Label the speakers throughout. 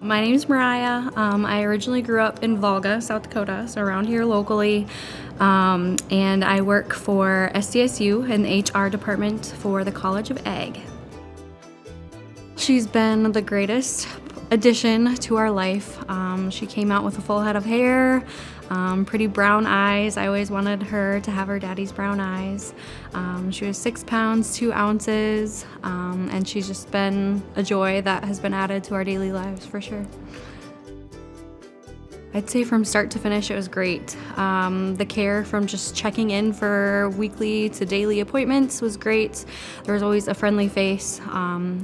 Speaker 1: My name's Mariah. I originally grew up in Volga, South Dakota, so around here locally. And I work for SDSU in the HR department for the College of Ag. She's been the greatest addition to our life. She came out with a full head of hair, pretty brown eyes. I always wanted her to have her daddy's brown eyes. She was 6 pounds, 2 ounces, and she's just been a joy that has been added to our daily lives for sure. I'd say from start to finish, it was great. The care from just checking in for weekly to daily appointments was great. There was always a friendly face.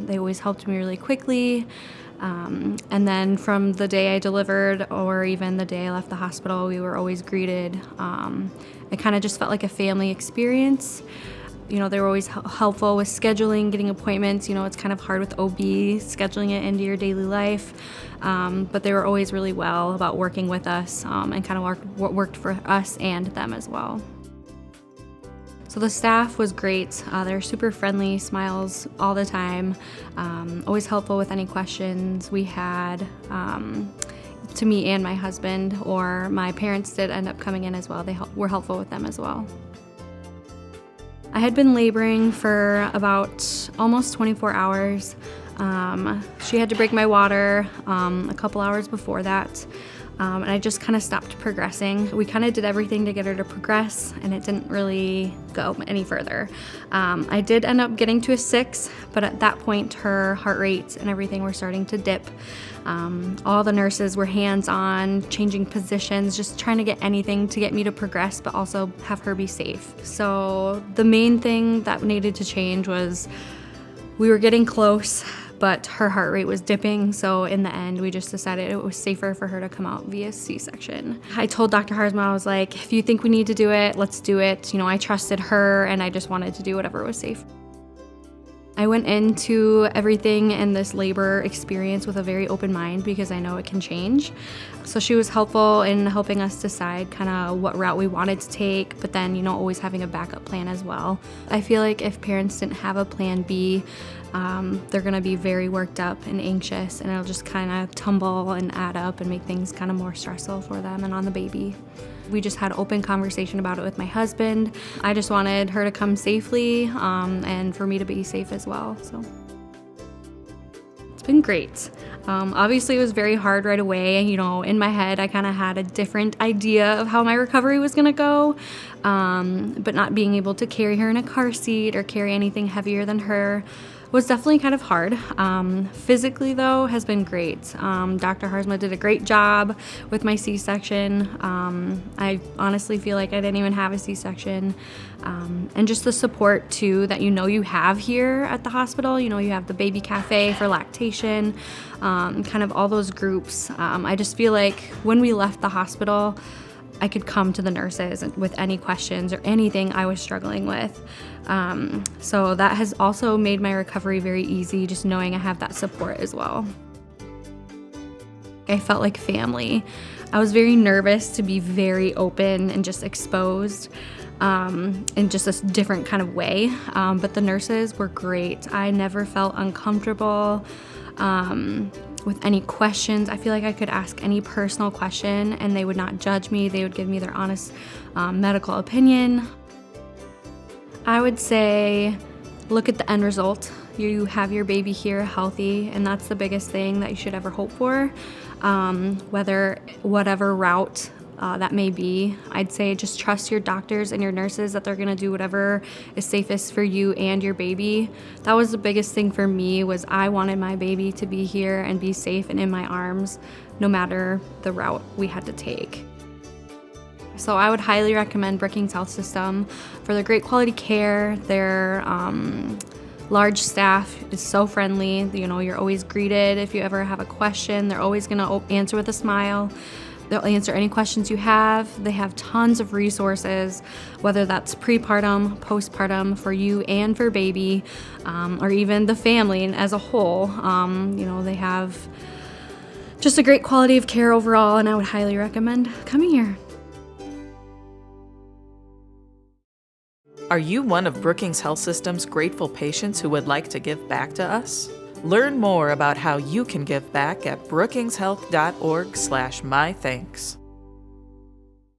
Speaker 1: They always helped me really quickly. And then from the day I delivered or even the day I left the hospital, we were always greeted. It kind of just felt like a family experience. You know, they were always helpful with scheduling, getting appointments. You know, it's kind of hard with OB, scheduling it into your daily life. But they were always really well about working with us and kind of worked for us and them as well. So the staff was great. They're super friendly, smiles all the time, always helpful with any questions we had. To me and my husband, or my parents did end up coming in as well. They were helpful with them as well. I had been laboring for about almost 24 hours. She had to break my water a couple hours before that. And I just kind of stopped progressing. We kind of did everything to get her to progress, and it didn't really go any further. I did end up getting to a 6, but at that point, her heart rate and everything were starting to dip. All the nurses were hands-on, changing positions, just trying to get anything to get me to progress, but also have her be safe. So the main thing that needed to change was we were getting close, but her heart rate was dipping, so in the end, we just decided it was safer for her to come out via C-section. I told Dr. Harzma, I was like, if you think we need to do it, let's do it. You know, I trusted her, and I just wanted to do whatever was safe. I went into everything in this labor experience with a very open mind because I know it can change. So she was helpful in helping us decide kind of what route we wanted to take, but then, you know, always having a backup plan as well. I feel like if parents didn't have a plan B, they're gonna be very worked up and anxious, and it'll just kind of tumble and add up and make things kind of more stressful for them and on the baby. We just had open conversation about it with my husband. I just wanted her to come safely and for me to be safe as well. So it's been great. Obviously, it was very hard right away. You know, in my head, I kind of had a different idea of how my recovery was gonna go, but not being able to carry her in a car seat or carry anything heavier than her was definitely kind of hard. Physically, though, has been great. Dr. Harzma did a great job with my C-section. I honestly feel like I didn't even have a C-section. And just the support, too, that you know you have here at the hospital. You know, you have the baby cafe for lactation, kind of all those groups. I just feel like when we left the hospital, I could come to the nurses with any questions or anything I was struggling with. So that has also made my recovery very easy, just knowing I have that support as well. I felt like family. I was very nervous to be very open and just exposed in just a different kind of way, but the nurses were great. I never felt uncomfortable with any questions. I feel like I could ask any personal question and they would not judge me. They would give me their honest medical opinion. I would say look at the end result. You have your baby here healthy, and that's the biggest thing that you should ever hope for. Whatever route that may be, I'd say just trust your doctors and your nurses that they're gonna do whatever is safest for you and your baby. That was the biggest thing for me, was I wanted my baby to be here and be safe and in my arms, no matter the route we had to take. So I would highly recommend Brookings Health System for their great quality care. Their large staff is so friendly. You know, you're always greeted. If you ever have a question, they're always gonna answer with a smile. They'll answer any questions you have. They have tons of resources, whether that's prepartum, postpartum, for you and for baby, or even the family as a whole. You know, they have just a great quality of care overall, and I would highly recommend coming here.
Speaker 2: Are you one of Brookings Health System's grateful patients who would like to give back to us? Learn more about how you can give back at brookingshealth.org/mythanks.